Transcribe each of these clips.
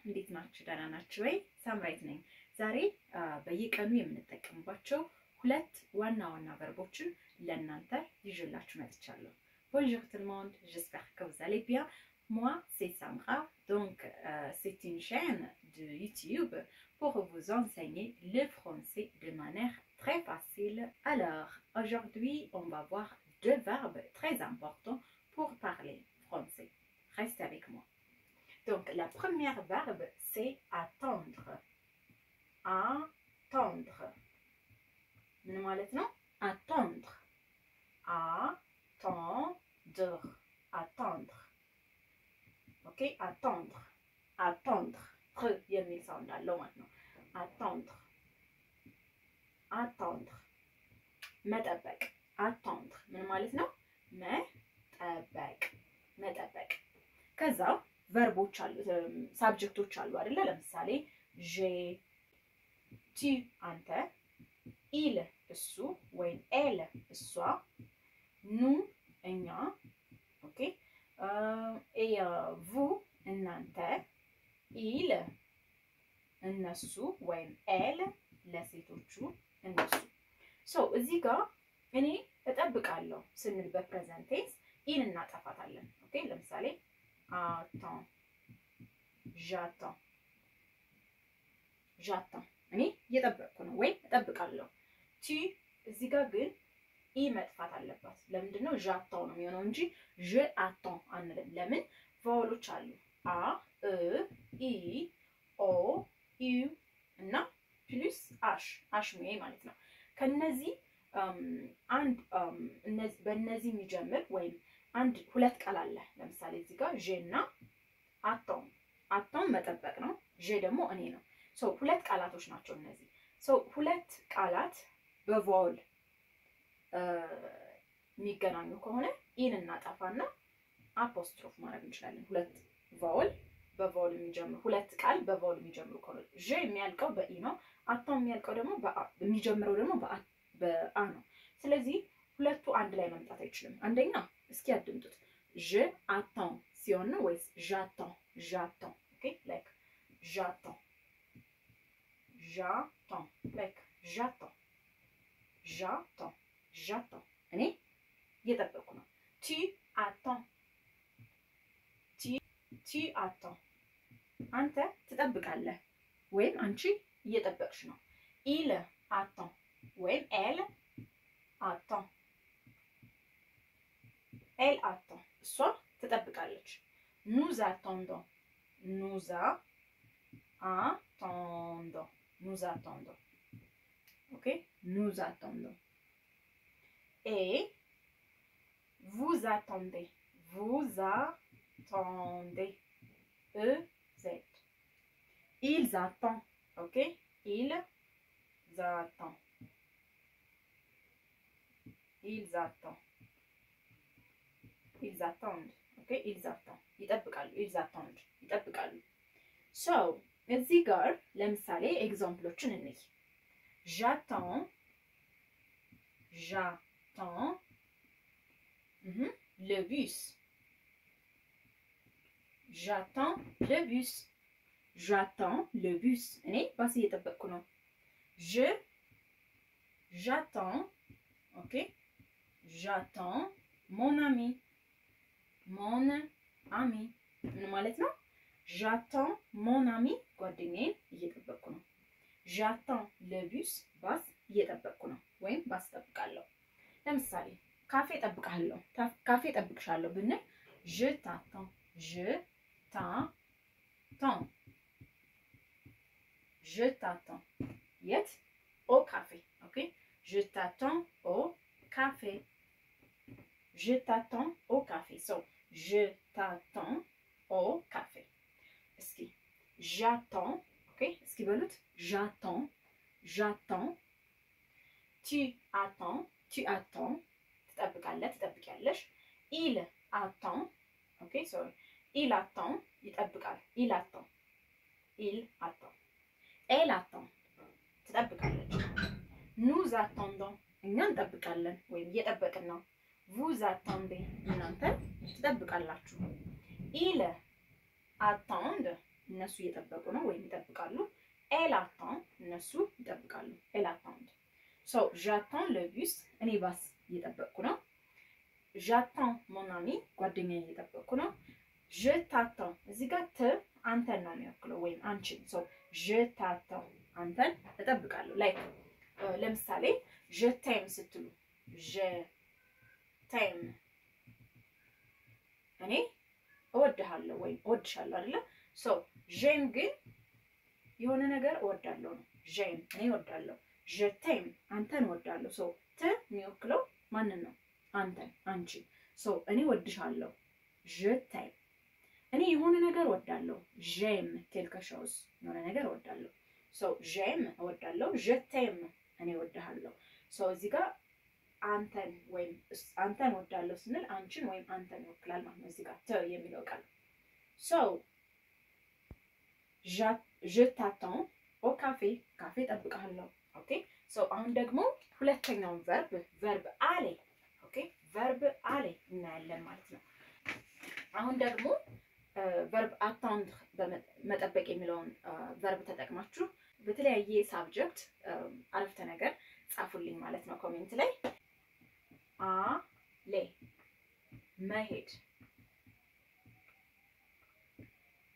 እንዴት ናችሁ? ደህና ናችሁ ወይ? ሳምራይት ነኝ። ዛሬ በየቀኑ የምንጠቀምባቸው ሁለት ዋና ቨርቦችን ለእናንተ ይዤላችሁ መጥቻለሁ። Bonjour tout le monde, j'espère que vous allez bien. Moi, c'est Samra, donc c'est une chaîne de YouTube pour vous enseigner le français de manière très facile. Alors, aujourd'hui, on va voir deux verbes très importants pour parler français. Restez avec moi. Donc, la première verbe, c'est attendre. Attendre. Maintenant, attendre. Attendre. Attendre. Ok, attendre. Attendre. Premier sound maintenant. Attendre. Attendre. መጠበቅ attendre ምን ማለት ነው? መጠበቅ መጠበቅ። ከዛ ቨርቦች አሉ ሳብጀክቶች አሉ አይደለ? ለምሳሌ j'ai tu አንተ il እሱ ወይም elle እሷ nous እኛ ኦኬ et vous እናንተ il እነሱ ወይም elle ለሴቶቹ እነሱ ሶ እዚህ ጋር እኔ እጠብቃለሁ ስንል በፕሬዘንት ቴንስ ኢን እናጠፋታለን ኦኬ ለምሳሌ attends j'attends እኔ እየጠበቅኩ ነው ወይ እጠብቃለሁ ቲ እዚህ ጋር ግን ኢ መጥፋት አለባት ለምንድን ነው j'attends ነው የሚሆነው እንጂ je attends አንልም ለምን ቫውሎች አሉ አ እ ኢ ኦ ዩ እና ፕሉስ አሽ ማለት ነው ከነዚህ አንድ እነዚህ በእነዚህ የሚጀምር ወይም አንድ ሁለት ቃል አለ ለምሳሌ እዚህ ጋር je እና attends መጠበቅ ነው je ደግሞ እኔ ነው ሶ ሁለት ቃላቶች ናቸው እነዚህ ሶ ሁለት ቃላት በቫውል የሚገናኙ ከሆነ ኢን እናጠፋና አፖስትሮፍ ማድረግ እንችላለን ሁለት ቫውል በቫውል የሚጀምሩ ሁለት ቃል በቫውል የሚጀምሩ ከሆነ je የሚያልቀው በኢ ነው attends የሚያልቀው ደግሞ የሚጀምረው ደግሞ በአ ነው ስለዚህ ሁለቱ አንድ ላይ መምጣት አይችልም አንደኛ እስኪ አድምጡት je attends ሲሆን ነው ወይስ j'attends ኦኬ ላይክ j'attends ላይክ j'attends እኔ እየጠበቅኩ ነው tu attends አንተ ትጠብቃለህ ወይም አንቺ እየጠበቅሽ ነው il attend ወይም elle attend እሷ ትጠብቃለች nous attendons ኦኬ nous attendons et vous attendez ils attendent ok ils attendent ok ils attendent ይጠብቃሉ so እዚህ ጋር ለምሳሌ ኤግዛምፕሎችን እንይ j'attends le bus j'attends le bus እኔ ባስ እየጠበቅኩ ነው j'attends ok j'attends mon ami ምን ማለት ነው j'attends mon ami ጓደኛዬን እየጠበቅኩ ነው j'attends le bus ባስ እየጠበቅኩ ነው ወይም ባስ እጠብቃለሁ ለምሳሌ ካፌ እጠብቅሻለሁ ብንል je t'attends የት au café ኦኬ je t'attends au café so je t'attends au café እስኪ j'attends ኦኬ እስኪ በሉት j'attends tu attends ትጠብቂያለሽ il attend ኦኬ ሶሪ il attend ይጠብቃል il attend elle attend ትጠብቃለች nous attendons እኛ እንጠብቃለን ወይም እየጠበቅን ነው vous attendez እናንተ ትጠብቃላችሁ il attend እነሱ እየጠበቁ ነው ወይም ይጠብቃሉ። elle attend እነሱ ይጠብቃሉ። elle attend so j'attends le bus እኔ ባስ እየጠበቅኩ ነው። j'attends mon ami ጓደኛዬ እየጠበቅኩ ነው። je t'attends እዚህ ጋር ተ አንተን ነው የሚወክለው ወይም አንቺን so je t'attends አንተን እጠብቃለሁ። ላይክ ለምሳሌ je t'aime ስትሉ je t'aime እኔ እወድሃለሁ ወይም እወድሻለሁ አይደለ? ሶ j'aime ግን የሆነ ነገር እወዳለሁ ነው። j'aime እኔ እወዳለሁ። je t'aime አንተን እወዳለሁ። ሶ ተ የሚወክለው ማንን ነው? አንተን አንቺ። ሶ እኔ እወድሻለሁ je t'aime እኔ የሆነ ነገር እወዳለሁ j'aime quelque chose የሆነ ነገር እወዳለሁ። ሶ j'aime እወዳለሁ je t'aime እኔ እወድሃለሁ። ሶ እዚህ ጋር አንተን ወይም አንተን እወዳለሁ ስንል አንቺን ወይም አንተን ይወክላል ማለት ነው። እዚህ ጋር ተ የሚለው ቃል ሶ je t'attends au café ካፌ እጠብቅሃለሁ። ኦኬ ሶ አሁን ደግሞ ሁለተኛውን ቨርብ aller ኦኬ ቨርብ aller እናያለን ማለት ነው። አሁን ደግሞ ቨርብ attendre መጠበቅ የሚለውን ቨርብ ተጠቅማችሁ በተለያየ ሳብጀክት አረፍተ ነገር ጻፉልኝ ማለት ነው ኮሜንት ላይ aller መሄድ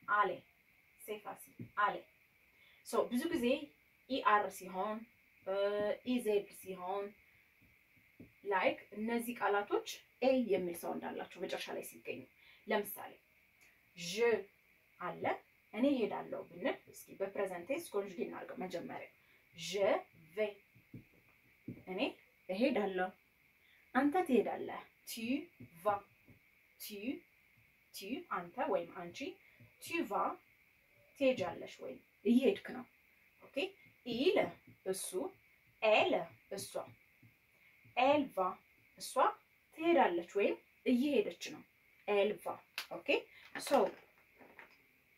aller c'est facile aller so ብዙ ጊዜ er ሲሆን ez ሲሆን ላይክ እነዚህ ቃላቶች a የሚል ሰው እንዳላቸው መጨረሻ ላይ ሲገኙ ለምሳሌ je አለ እኔ ሄዳለሁ ብንል እስኪ በፕሬዘንት ቴንስ ኮንጁጌት እናድርገው። መጀመሪያ je vais እኔ እሄዳለሁ አንተ ትሄዳለህ tu vas tu አንተ ወይም አንቺ tu vas ትሄጃለሽ ወይም እየሄድክ ነው። ኦኬ il እሱ elle እሷ elle va እሷ ትሄዳለች ወይም እየሄደች ነው። elle va ኦኬ ሶ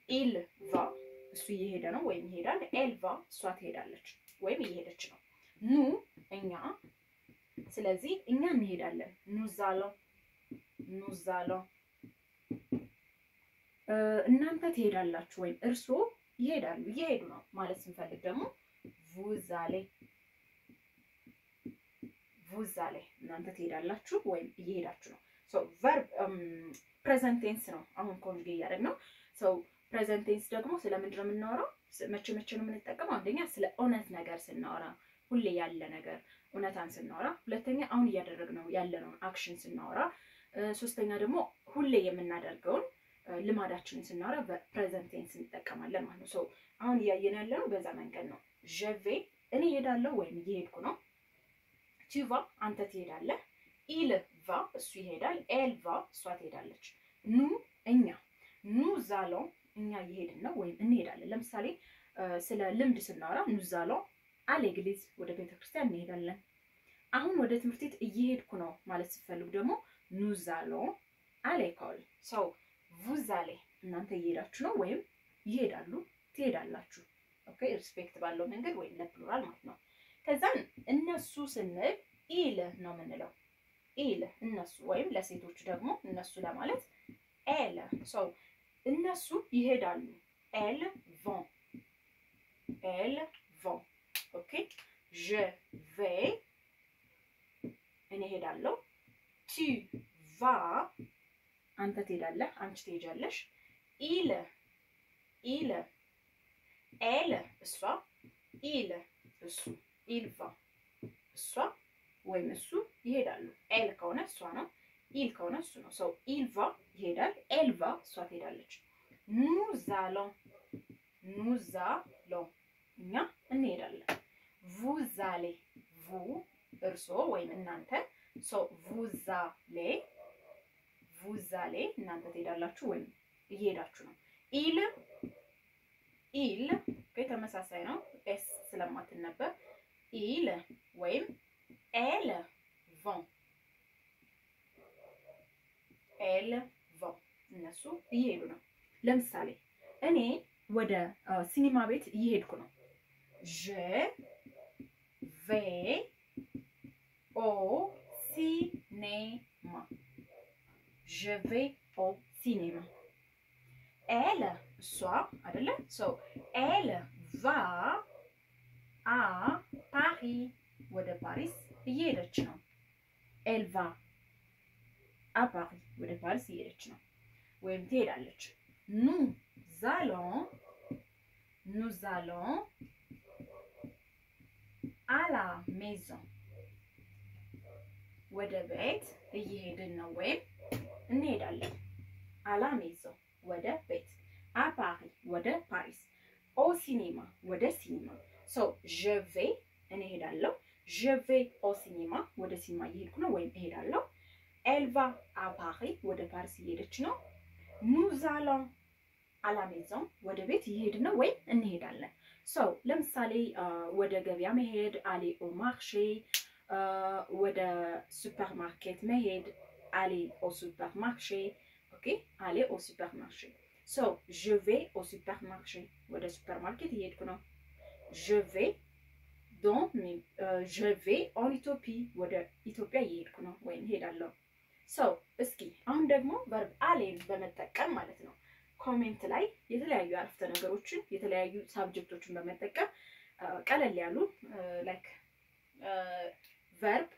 il va እሱ እየሄደ ነው ወይም ይሄዳል። elle va እሷ ትሄዳለች ወይም እየሄደች ነው። ኑ እኛ ስለዚህ እኛ እንሄዳለን nous allons እናንተ ትሄዳላችሁ ወይም እርስዎ ይሄዳሉ እየሄዱ ነው ማለት ስንፈልግ ደግሞ vous allez እናንተ ትሄዳላችሁ ወይም እየሄዳችሁ ነው። ሶ ቨርብ ፕሬዘንት ቴንስ ነው አሁን ኮንጁጌት ያደረግነው። ሶ ፕሬዘንት ቴንስ ደግሞ ስለምንድን ነው የምናወራው? መቼ ነው የምንጠቀመው? አንደኛ ስለ እውነት ነገር ስናወራ ሁሌ ያለ ነገር እውነታን ስናወራ፣ ሁለተኛ አሁን እያደረግነው ያለነውን አክሽን ስናወራ፣ ሶስተኛ ደግሞ ሁሌ የምናደርገውን ልማዳችንን ስናወራ በፕሬዘንት ቴንስ እንጠቀማለን ማለት ነው። ሶ አሁን እያየን ያለነው በዛ መንገድ ነው። je vais እኔ ሄዳለሁ ወይም እየሄድኩ ነው። tu vas አንተ ትሄዳለህ። il va እሱ ይሄዳል። elle va እሷ ትሄዳለች። nous እኛ nous allons እኛ እየሄድን ነው ወይም እንሄዳለን። ለምሳሌ ስለ ልምድ ስናወራ nous allons à l'église ወደ ቤተክርስቲያን እንሄዳለን። አሁን ወደ ትምህርት ቤት እየሄድኩ ነው ማለት ሲፈልጉ ደግሞ nous allons à l'école so vous allez እናንተ እየሄዳችሁ ነው ወይም ይሄዳሉ ትሄዳላችሁ። ኦኬ ሪስፔክት ባለው መንገድ ወይም ለፕሉራል ማለት ነው። ከዛን እነሱ ስንል il ነው የምንለው። il እነሱ ወይም ለሴቶቹ ደግሞ እነሱ ለማለት elle so እነሱ ይሄዳሉ elles vont ኦኬ je vais እኔ ሄዳለሁ። tu vas አንተ ትሄዳለህ አንቺ ትሄጃለሽ። il elle እሷ il እሱ il va እሷ ወይም እሱ ይሄዳሉ። elle ከሆነ እሷ ነው። il ከሆነ እሱ ነው። so il va ይሄዳል። elle va እሷ ትሄዳለች። nous allons እኛ እንሄዳለን። vous allez vous እርስዎ ወይም እናንተ so vous allez እናንተ ትሄዳላችሁ ወይም እየሄዳችሁ ነው። il ተመሳሳይ ነው ኤስ ስለማትነበብ il ወይም elles vont እነሱ እየሄዱ ነው። ለምሳሌ እኔ ወደ ሲኒማ ቤት እየሄድኩ ነው። je vais au cinéma je vais au cinéma elle እሷ አይደለ so elle va à Paris ወደ ፓሪስ እየሄደች ነው elle va à Paris ወደ ፓሪስ እየሄደች ነው ወይም ትሄዳለች nous allons à la maison ወደ ቤት እየሄድን ነው ወይም እንሄዳለን à la maison ወደ ቤት à Paris ወደ ፓሪስ au cinéma ወደ ሲኒማ so je vais እንሄዳለሁ je vais au cinéma ወደ ሲኒማ እየሄድኩ ነው ወይም እሄዳለሁ elle va à Paris ወደ ፓሪስ እየሄደች ነው nous allons à la maison ወደ ቤት እየሄድን ነው ወይም እንሄዳለን so ለምሳሌ ወደ ገበያ መሄድ aller au marché ወደ ሱፐርማርኬት መሄድ aller au supermarché OK aller au supermarché so je vais au supermarché ወደ ሱፐርማርኬት እየሄድኩ ነው je vais en Éthiopie ወደ ኢትዮጵያ እየሄድኩ ነው ወይም ሄዳለሁ so እስኪ አሁን ደግሞ verb aller በመጠቀም ማለት ነው ኮሜንት ላይ የተለያዩ አረፍተ ነገሮችን የተለያዩ ሳብጀክቶችን በመጠቀም ቀለል ያሉ like verb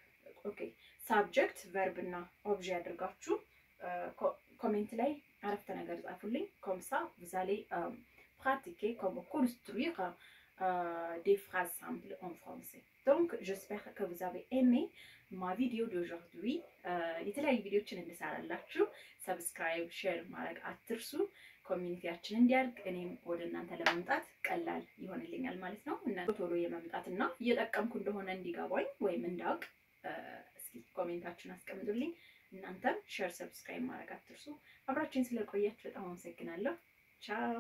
okay subject verb እና objet አድርጋችሁ ኮሜንት ላይ አረፍተ ነገር ጻፉልኝ comme ça vous allez pratiquer comment construire des phrases simples en français donc j'espère que vous avez aimé ma vidéo d'aujourd'hui የተለያዩ ቪዲዮችን እንድሰራላችሁ subscribe share ማድረግ አትርሱ ኮሚኒቲያችን እንዲያድግ እኔም ወደ እናንተ ለመምጣት ቀላል ይሆንልኛል ማለት ነው እና ቶሎ የመምጣትና እየተጠቀምኩ እንደሆነ እንዲገባኝ ወይም እንዳውቅ እስኪ ኮሜንታችሁን አስቀምጡልኝ እናንተም share subscribe ማድረግ አትርሱ አብራችሁን ስለቆያችሁ በጣም አመሰግናለሁ ቻው